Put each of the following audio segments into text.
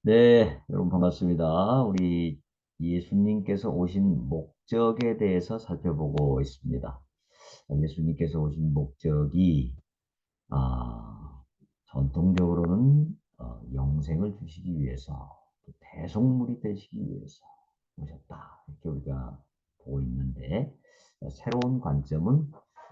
네, 여러분 반갑습니다. 우리 예수님께서 오신 목적에 대해서 살펴보고 있습니다. 예수님께서 오신 목적이 전통적으로는 영생을 주시기 위해서, 또 대속물이 되시기 위해서 오셨다. 이렇게 우리가 보고 있는데, 새로운 관점은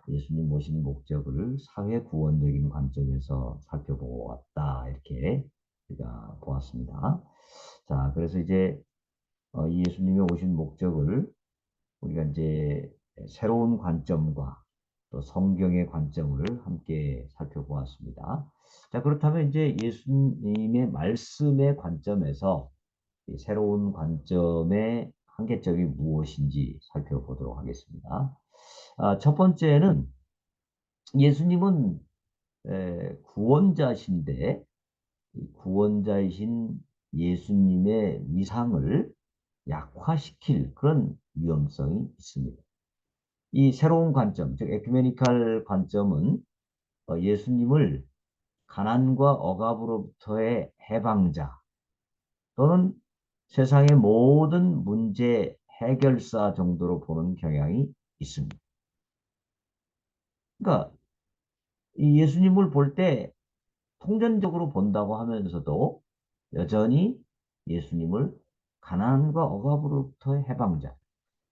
예수님 오신 목적을 사회 구원적인 관점에서 살펴보고 왔다. 이렇게 우리가 보았습니다. 자, 그래서 이제 예수님이 오신 목적을 우리가 이제 새로운 관점과 또 성경의 관점을 함께 살펴보았습니다. 자, 그렇다면 이제 예수님의 말씀의 관점에서 이 새로운 관점의 한계점이 무엇인지 살펴보도록 하겠습니다. 첫 번째는 예수님은 구원자신데, 이 구원자이신 예수님의 위상을 약화시킬 그런 위험성이 있습니다. 이 새로운 관점, 즉 에큐메니칼 관점은 예수님을 가난과 억압으로부터의 해방자 또는 세상의 모든 문제 해결사 정도로 보는 경향이 있습니다. 그러니까 이 예수님을 볼 때 통전적으로 본다고 하면서도 여전히 예수님을 가난과 억압으로부터의 해방자,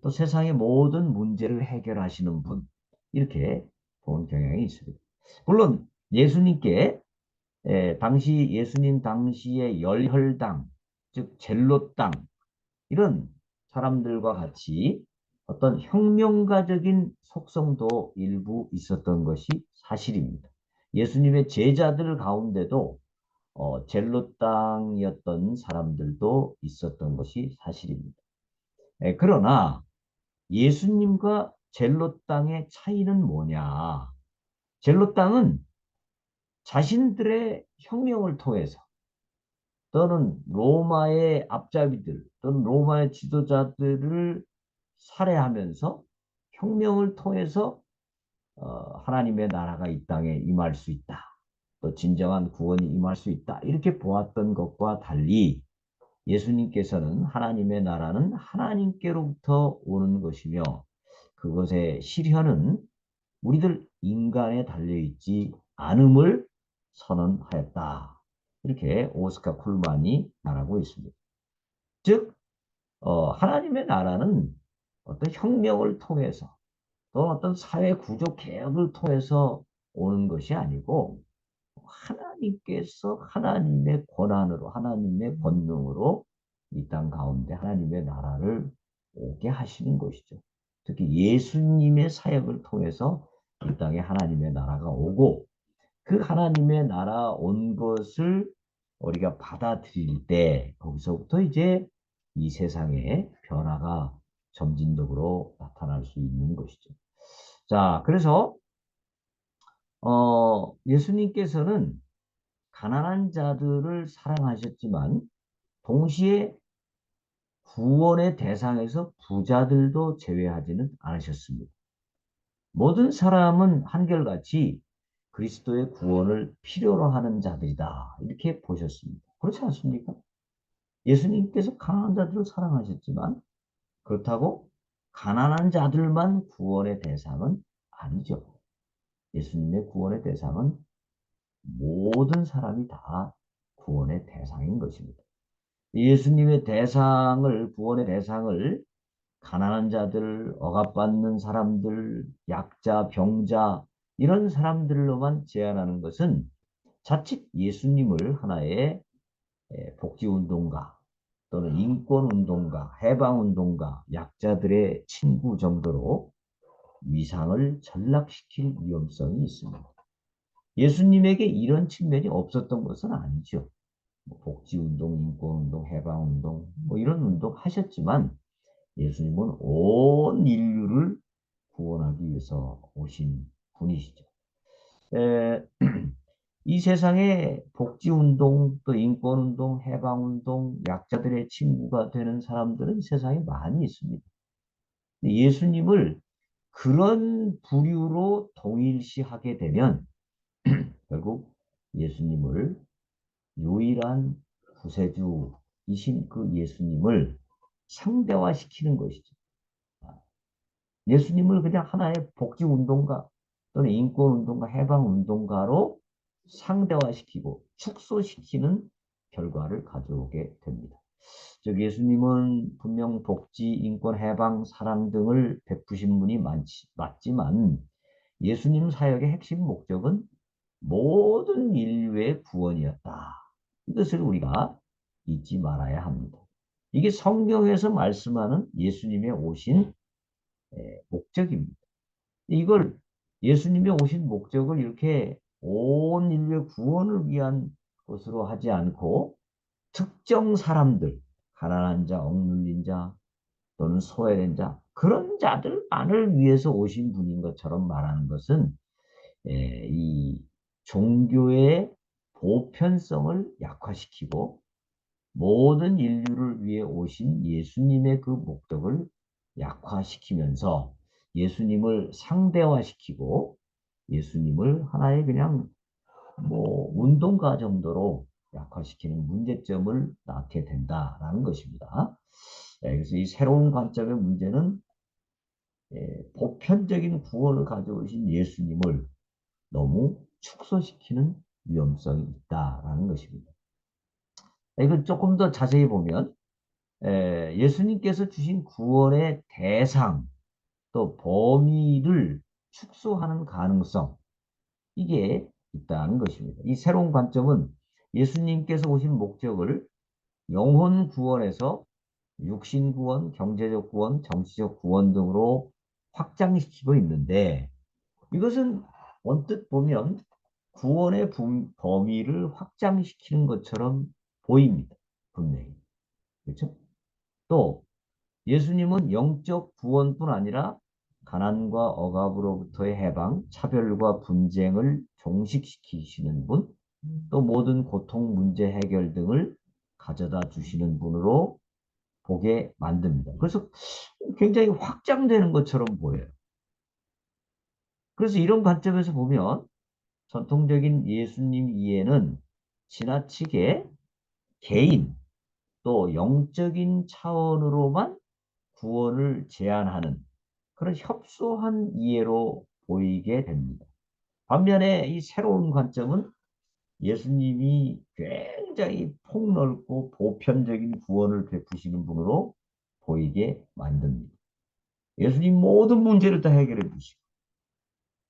또 세상의 모든 문제를 해결하시는 분, 이렇게 보는 경향이 있습니다. 물론 예수님께 당시 예수님 당시의 열혈당, 즉 젤롯당 이런 사람들과 같이 어떤 혁명가적인 속성도 일부 있었던 것이 사실입니다. 예수님의 제자들 가운데도 젤롯당이었던 사람들도 있었던 것이 사실입니다. 그러나 예수님과 젤롯당의 차이는 뭐냐? 젤롯당은 자신들의 혁명을 통해서 또는 로마의 앞잡이들 또는 로마의 지도자들을 살해하면서 혁명을 통해서 하나님의 나라가 이 땅에 임할 수 있다. 또 진정한 구원이 임할 수 있다. 이렇게 보았던 것과 달리 예수님께서는 하나님의 나라는 하나님께로부터 오는 것이며 그것의 실현은 우리들 인간에 달려있지 않음을 선언하였다. 이렇게 오스카 쿨만이 말하고 있습니다. 즉 하나님의 나라는 어떤 혁명을 통해서 또 어떤 사회 구조 개혁을 통해서 오는 것이 아니고 하나님께서 하나님의 권한으로 하나님의 권능으로 이 땅 가운데 하나님의 나라를 오게 하시는 것이죠. 특히 예수님의 사역을 통해서 이 땅에 하나님의 나라가 오고 그 하나님의 나라 온 것을 우리가 받아들일 때 거기서부터 이제 이 세상에 변화가 점진적으로 나타날 수 있는 것이죠. 자, 그래서 예수님께서는 가난한 자들을 사랑하셨지만 동시에 구원의 대상에서 부자들도 제외하지는 않으셨습니다. 모든 사람은 한결같이 그리스도의 구원을 필요로 하는 자들이다. 이렇게 보셨습니다. 그렇지 않습니까? 예수님께서 가난한 자들을 사랑하셨지만 그렇다고 가난한 자들만 구원의 대상은 아니죠. 예수님의 구원의 대상은 모든 사람이 다 구원의 대상인 것입니다. 예수님의 대상을, 구원의 대상을 가난한 자들, 억압받는 사람들, 약자, 병자, 이런 사람들로만 제한하는 것은 자칫 예수님을 하나의 복지운동가 또는 인권운동가, 해방운동가, 약자들의 친구 정도로 위상을 전락시킬 위험성이 있습니다. 예수님에게 이런 측면이 없었던 것은 아니죠. 복지운동, 인권운동, 해방운동, 이런 운동 하셨지만 예수님은 온 인류를 구원하기 위해서 오신 분이시죠. 에, 이 세상에 복지운동, 또 인권운동, 해방운동, 약자들의 친구가 되는 사람들은 세상에 많이 있습니다. 예수님을 그런 부류로 동일시하게 되면 결국 예수님을 유일한 구세주이신 그 예수님을 상대화시키는 것이죠. 예수님을 그냥 하나의 복지운동가 또는 인권운동가, 해방운동가로 상대화시키고 축소시키는 결과를 가져오게 됩니다. 즉 예수님은 분명 복지, 인권, 해방, 사랑 등을 베푸신 분이 맞지만 예수님 사역의 핵심 목적은 모든 인류의 구원이었다. 이것을 우리가 잊지 말아야 합니다. 이게 성경에서 말씀하는 예수님의 오신 목적입니다. 이걸 예수님의 오신 목적을 이렇게 온 인류의 구원을 위한 것으로 하지 않고 특정 사람들, 가난한 자, 억눌린 자, 또는 소외된 자, 그런 자들만을 위해서 오신 분인 것처럼 말하는 것은 이 종교의 보편성을 약화시키고 모든 인류를 위해 오신 예수님의 그 목적을 약화시키면서 예수님을 상대화시키고 예수님을 하나의 그냥 뭐 운동가 정도로 약화시키는 문제점을 낳게 된다라는 것입니다. 그래서 이 새로운 관점의 문제는 보편적인 구원을 가져오신 예수님을 너무 축소시키는 위험성이 있다라는 것입니다. 이걸 조금 더 자세히 보면 예수님께서 주신 구원의 대상 또 범위를 축소하는 가능성 이게 있다는 것입니다. 이 새로운 관점은 예수님께서 오신 목적을 영혼 구원에서 육신 구원, 경제적 구원, 정치적 구원 등으로 확장시키고 있는데 이것은 언뜻 보면 구원의 범위를 확장시키는 것처럼 보입니다. 분명히. 그렇죠? 또 예수님은 영적 구원뿐 아니라 가난과 억압으로부터의 해방, 차별과 분쟁을 종식시키시는 분, 또 모든 고통 문제 해결 등을 가져다 주시는 분으로 보게 만듭니다. 그래서 굉장히 확장되는 것처럼 보여요. 그래서 이런 관점에서 보면 전통적인 예수님 이해는 지나치게 개인 또 영적인 차원으로만 구원을 제한하는 그런 협소한 이해로 보이게 됩니다. 반면에 이 새로운 관점은 예수님이 굉장히 폭넓고 보편적인 구원을 베푸시는 분으로 보이게 만듭니다. 예수님 모든 문제를 다 해결해 주시고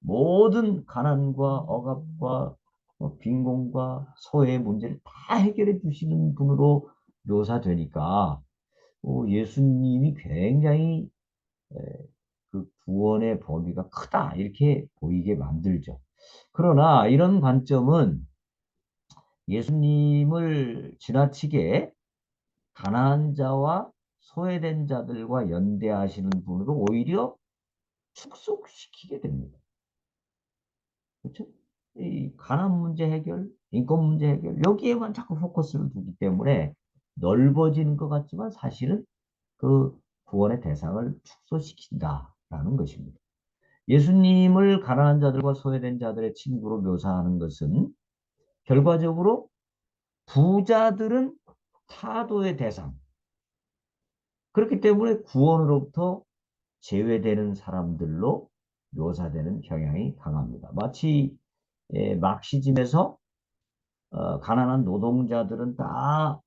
모든 가난과 억압과 빈곤과 소외의 문제를 다 해결해 주시는 분으로 묘사되니까 예수님이 굉장히 그 구원의 범위가 크다 이렇게 보이게 만들죠. 그러나 이런 관점은 예수님을 지나치게 가난한 자와 소외된 자들과 연대하시는 분으로 오히려 축소시키게 됩니다. 그렇죠? 이 가난 문제 해결, 인권 문제 해결 여기에만 자꾸 포커스를 두기 때문에 넓어지는 것 같지만 사실은 그 구원의 대상을 축소시킨다라는 것입니다. 예수님을 가난한 자들과 소외된 자들의 친구로 묘사하는 것은 결과적으로 부자들은 타도의 대상. 그렇기 때문에 구원으로부터 제외되는 사람들로 묘사되는 경향이 강합니다. 마치 막시즘에서 가난한 노동자들은 다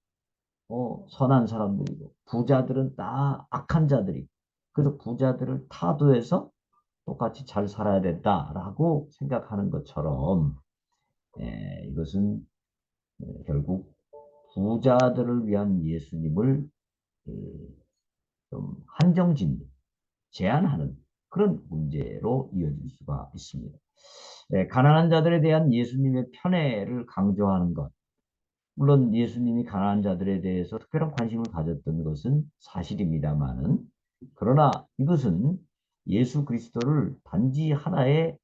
선한 사람들이고 부자들은 다 악한 자들이고 그래서 부자들을 타도해서 똑같이 잘 살아야 된다라고 생각하는 것처럼 이것은 결국 부자들을 위한 예수님을 좀 한정짓는, 제한하는 그런 문제로 이어질 수가 있습니다. 가난한 자들에 대한 예수님의 편애를 강조하는 것. 물론 예수님이 가난한 자들에 대해서 특별한 관심을 가졌던 것은 사실입니다만은 그러나 이것은 예수 그리스도를 단지 하나의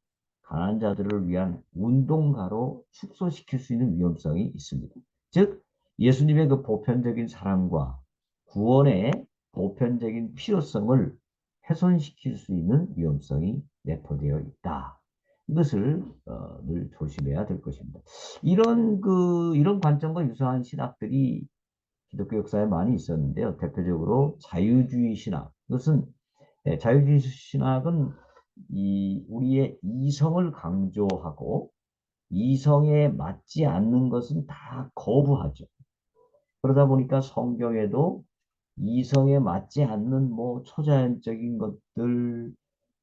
가난한 자들을 위한 운동가로 축소시킬 수 있는 위험성이 있습니다. 즉 예수님의 그 보편적인 사랑과 구원의 보편적인 필요성을 훼손시킬 수 있는 위험성이 내포되어 있다. 이것을 늘 조심해야 될 것입니다. 이런 관점과 유사한 신학들이 기독교 역사에 많이 있었는데요. 대표적으로 자유주의 신학. 이것은 자유주의 신학은 우리의 이성을 강조하고 이성에 맞지 않는 것은 다 거부하죠. 그러다 보니까 성경에도 이성에 맞지 않는 뭐 초자연적인 것들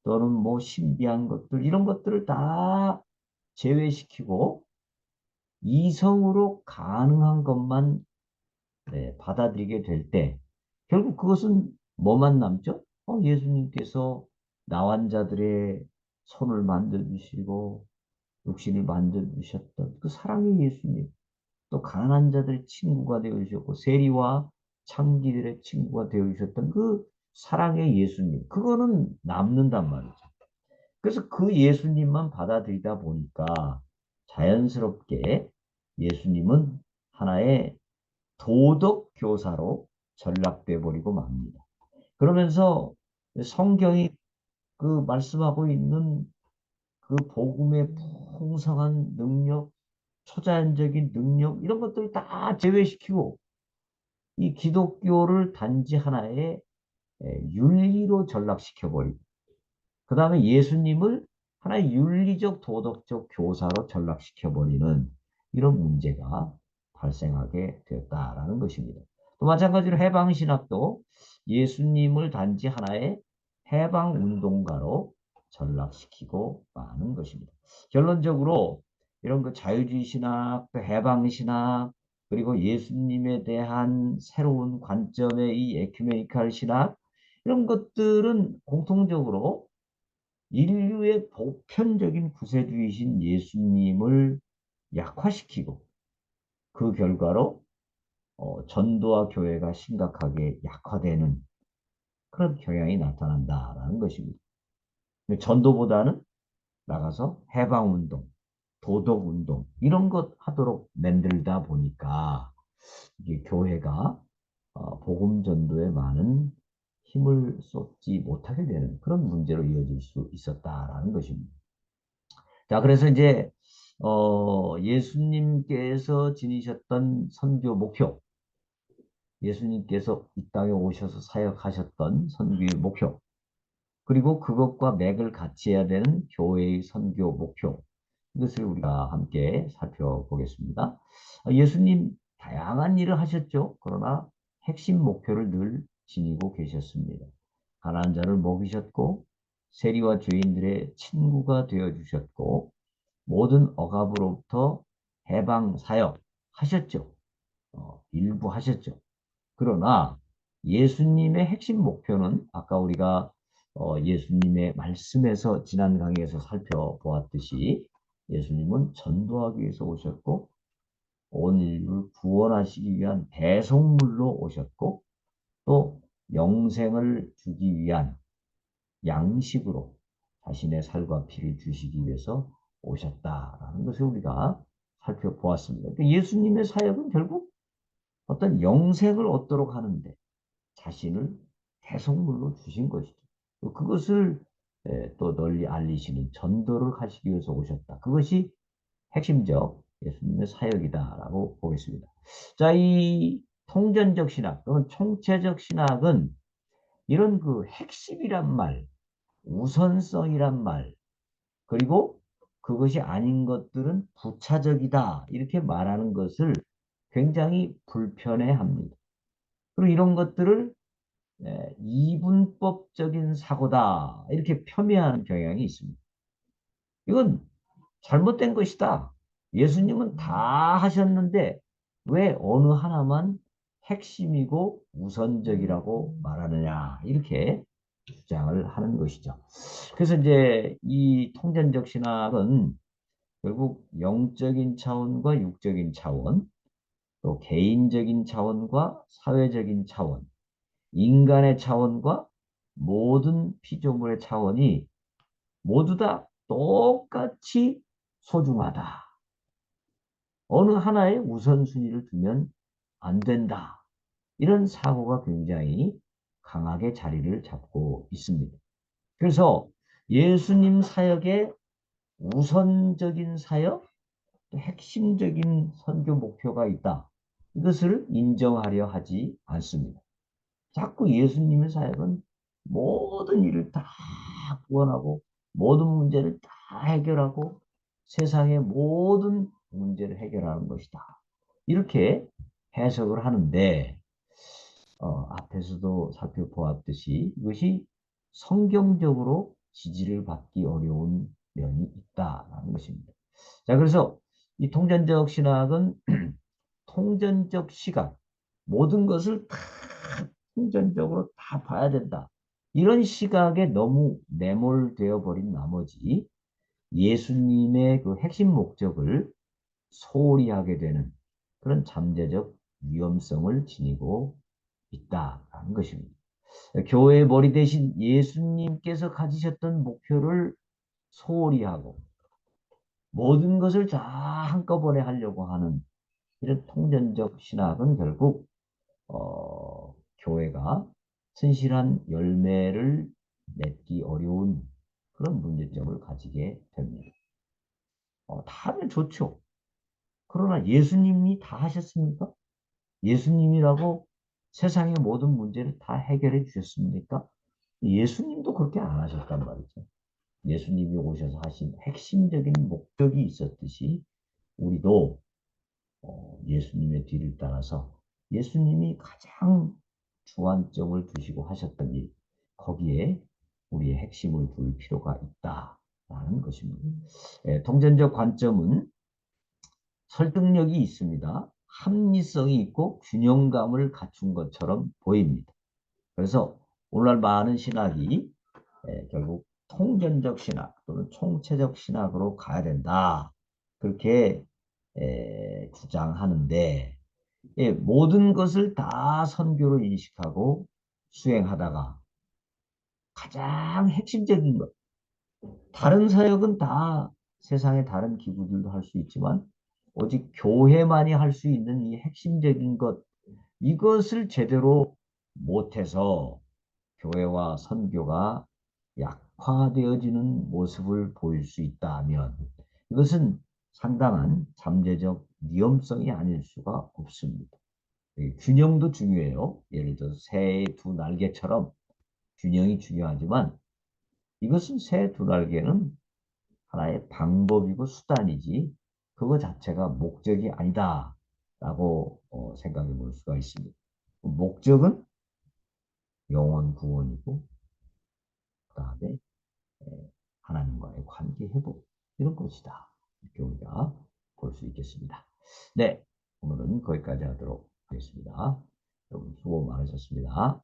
또는 뭐 신비한 것들 이런 것들을 다 제외시키고 이성으로 가능한 것만 받아들이게 될 때 결국 그것은 뭐만 남죠? 예수님께서 나환자들의 손을 만져주시고 육신을 만져주셨던 그 사랑의 예수님, 또 가난한 자들의 친구가 되어주셨고 세리와 창기들의 친구가 되어주셨던 그 사랑의 예수님, 그거는 남는단 말이죠. 그래서 그 예수님만 받아들이다 보니까 자연스럽게 예수님은 하나의 도덕 교사로 전락돼 버리고 맙니다. 그러면서 성경이 그 말씀하고 있는 그 복음의 풍성한 능력, 초자연적인 능력 이런 것들을 다 제외시키고 이 기독교를 단지 하나의 윤리로 전락시켜 버리고 그 다음에 예수님을 하나의 윤리적 도덕적 교사로 전락시켜 버리는 이런 문제가 발생하게 되었다라는 것입니다. 또 마찬가지로 해방신학도 예수님을 단지 하나의 해방운동가로 전락시키고 마는 것입니다. 결론적으로 이런 그 자유주의 신학, 또 해방신학, 그리고 예수님에 대한 새로운 관점의 이 에큐메니칼 신학, 이런 것들은 공통적으로 인류의 보편적인 구세주이신 예수님을 약화시키고 그 결과로 전도와 교회가 심각하게 약화되는 그런 경향이 나타난다라는 것입니다. 전도보다는 나가서 해방운동, 도덕운동 이런 것 하도록 만들다 보니까 이게 교회가 복음 전도에 많은 힘을 쏟지 못하게 되는 그런 문제로 이어질 수 있었다라는 것입니다. 자, 그래서 이제 예수님께서 지니셨던 선교 목표, 예수님께서 이 땅에 오셔서 사역하셨던 선교의 목표, 그리고 그것과 맥을 같이 해야 되는 교회의 선교 목표, 이것을 우리가 함께 살펴보겠습니다. 예수님 다양한 일을 하셨죠. 그러나 핵심 목표를 늘 지니고 계셨습니다. 가난한 자를 먹이셨고, 세리와 죄인들의 친구가 되어 주셨고, 모든 억압으로부터 해방 사역 하셨죠. 일부 하셨죠. 그러나 예수님의 핵심 목표는 아까 우리가 예수님의 말씀에서 지난 강의에서 살펴보았듯이 예수님은 전도하기 위해서 오셨고 온 인류를 구원하시기 위한 대속물로 오셨고 또 영생을 주기 위한 양식으로 자신의 살과 피를 주시기 위해서 오셨다라는 것을 우리가 살펴보았습니다. 그러니까 예수님의 사역은 결국 어떤 영생을 얻도록 하는데 자신을 대속물로 주신 것이죠. 그것을 또 널리 알리시는 전도를 하시기 위해서 오셨다. 그것이 핵심적 예수님의 사역이다라고 보겠습니다. 자, 이 통전적 신학 또는 총체적 신학은 이런 그 핵심이란 말, 우선성이란 말, 그리고 그것이 아닌 것들은 부차적이다. 이렇게 말하는 것을 굉장히 불편해 합니다. 그리고 이런 것들을 이분법적인 사고다. 이렇게 폄훼하는 경향이 있습니다. 이건 잘못된 것이다. 예수님은 다 하셨는데 왜 어느 하나만 핵심이고 우선적이라고 말하느냐. 이렇게 주장을 하는 것이죠. 그래서 이제 이 통전적 신학은 결국 영적인 차원과 육적인 차원, 또 개인적인 차원과 사회적인 차원, 인간의 차원과 모든 피조물의 차원이 모두 다 똑같이 소중하다. 어느 하나의 우선순위를 두면 안 된다. 이런 사고가 굉장히 강하게 자리를 잡고 있습니다. 그래서 예수님 사역의 우선적인 사역, 또 핵심적인 선교 목표가 있다. 이것을 인정하려 하지 않습니다. 자꾸 예수님의 사역은 모든 일을 다 구원하고 모든 문제를 다 해결하고 세상의 모든 문제를 해결하는 것이다. 이렇게 해석을 하는데 앞에서도 살펴보았듯이 이것이 성경적으로 지지를 받기 어려운 면이 있다는 것입니다. 자, 그래서 이 통전적 신학은 통전적 시각, 모든 것을 다 통전적으로 다 봐야 된다. 이런 시각에 너무 매몰되어 버린 나머지 예수님의 그 핵심 목적을 소홀히 하게 되는 그런 잠재적 위험성을 지니고 있다는 것입니다. 교회의 머리 대신 예수님께서 가지셨던 목표를 소홀히 하고 모든 것을 다 한꺼번에 하려고 하는 이런 통전적 신학은 결국 교회가 진실한 열매를 맺기 어려운 그런 문제점을 가지게 됩니다. 다 하면 좋죠. 그러나 예수님이 다 하셨습니까? 예수님이라고 세상의 모든 문제를 다 해결해 주셨습니까? 예수님도 그렇게 안 하셨단 말이죠. 예수님이 오셔서 하신 핵심적인 목적이 있었듯이 우리도 예수님의 뒤를 따라서 예수님이 가장 주안점을 두시고 하셨던 일, 거기에 우리의 핵심을 둘 필요가 있다라는 것입니다. 통전적 관점은 설득력이 있습니다. 합리성이 있고 균형감을 갖춘 것처럼 보입니다. 그래서 오늘날 많은 신학이 결국 통전적 신학 또는 총체적 신학으로 가야 된다. 그렇게 주장하는데 모든 것을 다 선교로 인식하고 수행하다가 가장 핵심적인 것, 다른 사역은 다 세상의 다른 기구들도 할 수 있지만 오직 교회만이 할 수 있는 이 핵심적인 것, 이것을 제대로 못해서 교회와 선교가 약화되어지는 모습을 보일 수 있다면 이것은 상당한 잠재적 위험성이 아닐 수가 없습니다. 균형도 중요해요. 예를 들어서 새의 두 날개처럼 균형이 중요하지만 이것은 새 두 날개는 하나의 방법이고 수단이지 그거 자체가 목적이 아니다라고 생각해 볼 수가 있습니다. 목적은 영혼 구원이고 그다음에 하나님과의 관계 회복 이런 것이다. 이렇게 우리가 볼 수 있겠습니다. 네, 오늘은 거기까지 하도록 하겠습니다. 여러분 수고 많으셨습니다.